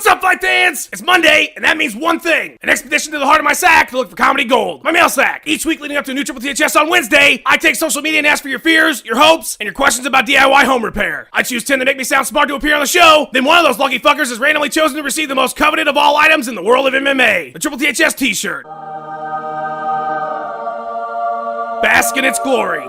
What's up, fight fans? It's Monday, and that means one thing. An expedition to the heart of my sack to look for comedy gold. My mail sack. Each week leading up to a new Triple THS on Wednesday, I take social media and ask for your fears, your hopes, and your questions about DIY home repair. I choose 10 to make me sound smart to appear on the show. Then one of those lucky fuckers is randomly chosen to receive the most coveted of all items in the world of MMA. The Triple THS t-shirt. Bask in its glory.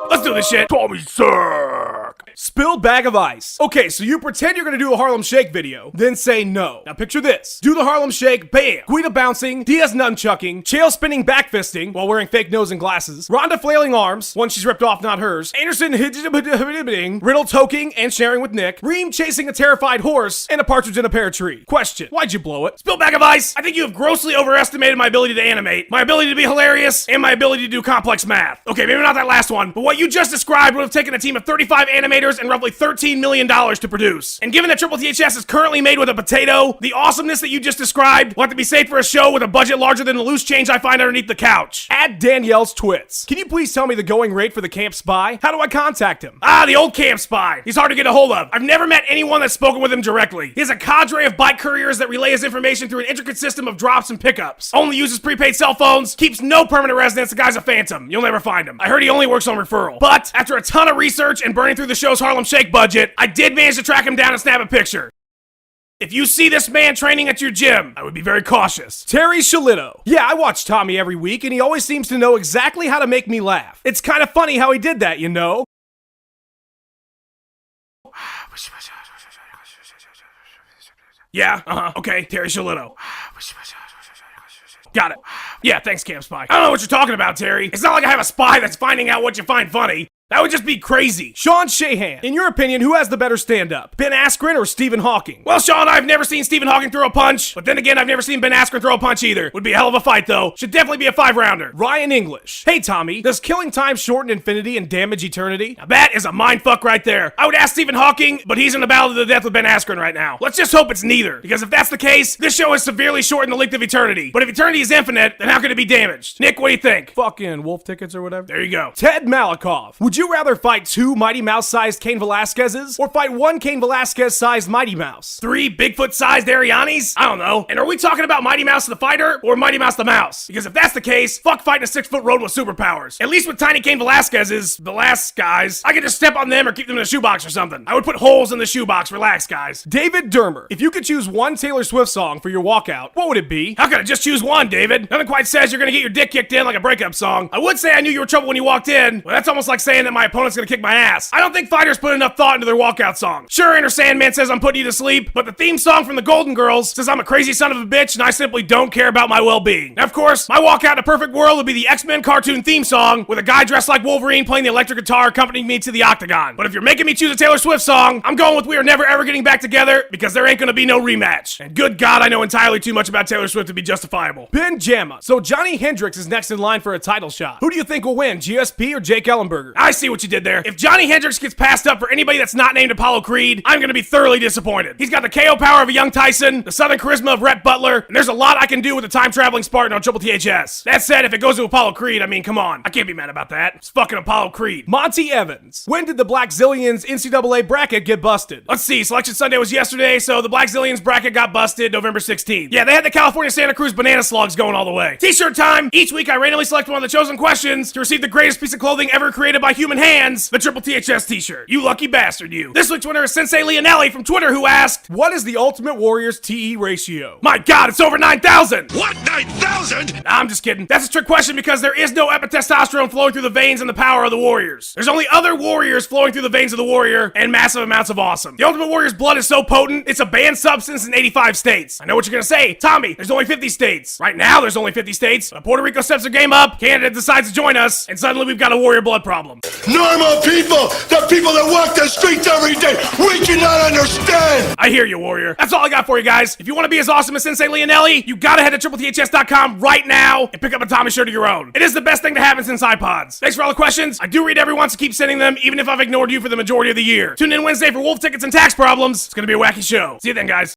Let's do this shit. Tommy Sack. Spilled bag of ice. Okay, so you pretend you're gonna do a Harlem Shake video, then say no. Now picture this. Do the Harlem Shake, bam. Guida bouncing, Diaz nunchucking, Chael spinning back fisting while wearing fake nose and glasses, Rhonda flailing arms, one she's ripped off, not hers, Anderson Riddle toking and sharing with Nick, Reem chasing a terrified horse, and a partridge in a pear tree. Question, why'd you blow it? Spilled bag of ice. I think you have grossly overestimated my ability to animate, my ability to be hilarious, and my ability to do complex math. Okay, maybe not that last one, but what you just described would have taken a team of 35 animators and roughly $13 million to produce. And given that Triple THS is currently made with a potato, the awesomeness that you just described will have to be saved for a show with a budget larger than the loose change I find underneath the couch. Add Danielle's twits. Can you please tell me the going rate for the camp spy? How do I contact him? Ah, the old camp spy. He's hard to get a hold of. I've never met anyone that's spoken with him directly. He has a cadre of bike couriers that relay his information through an intricate system of drops and pickups. Only uses prepaid cell phones, keeps no permanent residence. The guy's a phantom. You'll never find him. I heard he only works on referral. But after a ton of research and burning through the show's Harlem Shake budget, I did manage to track him down and snap a picture. If you see this man training at your gym, I would be very cautious. Terry Shalito. Yeah, I watch Tommy every week, and he always seems to know exactly how to make me laugh. It's kind of funny how he did that, you know? Yeah, okay, Terry Shalito. Got it. Yeah, thanks, Camp Spy. I don't know what you're talking about, Terry. It's not like I have a spy that's finding out what you find funny. That would just be crazy. Sean Shahan. In your opinion, who has the better stand-up? Ben Askren or Stephen Hawking? Well, Sean, I've never seen Stephen Hawking throw a punch, but then again, I've never seen Ben Askren throw a punch either. Would be a hell of a fight, though. Should definitely be a 5-rounder. Ryan English. Hey, Tommy, does killing time shorten infinity and damage eternity? Now, that is a mindfuck right there. I would ask Stephen Hawking, but he's in the battle to the death with Ben Askren right now. Let's just hope it's neither, because if that's the case, this show has severely shortened the length of eternity. But if eternity is infinite, then how could it be damaged? Nick, what do you think? Fucking wolf tickets or whatever. There you go. Ted Malakoff. Would you rather fight two Mighty Mouse-sized Cain Velasquez's, or fight one Cain Velasquez-sized Mighty Mouse? 3 Bigfoot-sized Arianis? I don't know. And are we talking about Mighty Mouse the fighter, or Mighty Mouse the mouse? Because if that's the case, fuck fighting a 6-foot rodent with superpowers. At least with tiny Cain Velasquez's, the last guys, I could just step on them or keep them in a shoebox or something. I would put holes in the shoebox, relax guys. David Dermer. If you could choose one Taylor Swift song for your walkout, what would it be? How could I just choose one, David? Nothing quite says you're gonna get your dick kicked in like a breakup song. I would say I knew you were trouble when you walked in, but that's almost like saying that my opponent's gonna kick my ass. I don't think fighters put enough thought into their walkout song. Sure, Enter Sandman says I'm putting you to sleep, but the theme song from the Golden Girls says I'm a crazy son of a bitch and I simply don't care about my well-being. Now, of course, my walkout in a perfect world would be the X-Men cartoon theme song with a guy dressed like Wolverine playing the electric guitar accompanying me to the octagon. But if you're making me choose a Taylor Swift song, I'm going with We Are Never Ever Getting Back Together because there ain't gonna be no rematch. And good God, I know entirely too much about Taylor Swift to be justifiable. Ben Jamma. So Johnny Hendricks is next in line for a title shot. Who do you think will win, GSP or Jake Ellenberger? I see what you did there. If Johnny Hendricks gets passed up for anybody that's not named Apollo Creed, I'm gonna be thoroughly disappointed. He's got the KO power of a young Tyson, the southern charisma of Rhett Butler, and there's a lot I can do with a time-traveling Spartan on Triple THS. That said, if it goes to Apollo Creed, I mean, come on. I can't be mad about that. It's fucking Apollo Creed. Monty Evans. When did the Black Zillions NCAA bracket get busted? Let's see, Selection Sunday was yesterday, so the Black Zillions bracket got busted November 16th. Yeah, they had the California Santa Cruz banana slugs going all the way. T-shirt time! Each week I randomly select one of the chosen questions to receive the greatest piece of clothing ever created by human hands, the Triple THS t-shirt. You lucky bastard, you. This week's winner is Sensei Leonelli from Twitter, who asked, what is the Ultimate Warrior's TE ratio? My God, it's over 9,000! What, 9,000? Nah, I'm just kidding. That's a trick question because there is no epitestosterone flowing through the veins and the power of the warriors. There's only other warriors flowing through the veins of the warrior and massive amounts of awesome. The Ultimate Warrior's blood is so potent, it's a banned substance in 85 states. I know what you're gonna say. Tommy, there's only 50 states. Right now, there's only 50 states. But Puerto Rico steps their game up, Canada decides to join us, and suddenly we've got a warrior blood problem. Normal people, the people that walk the streets every day, we cannot understand. I hear you, warrior. That's all I got for you guys. If you want to be as awesome as Sensei Leonelli, you gotta head to tripleths.com right now and pick up a Tommy shirt of your own. It is the best thing to happen since iPods. Thanks for all the questions. I do read every one, so keep sending them, even if I've ignored you for the majority of the year. Tune in Wednesday for wolf tickets and tax problems. It's gonna be a wacky show. See you then, guys.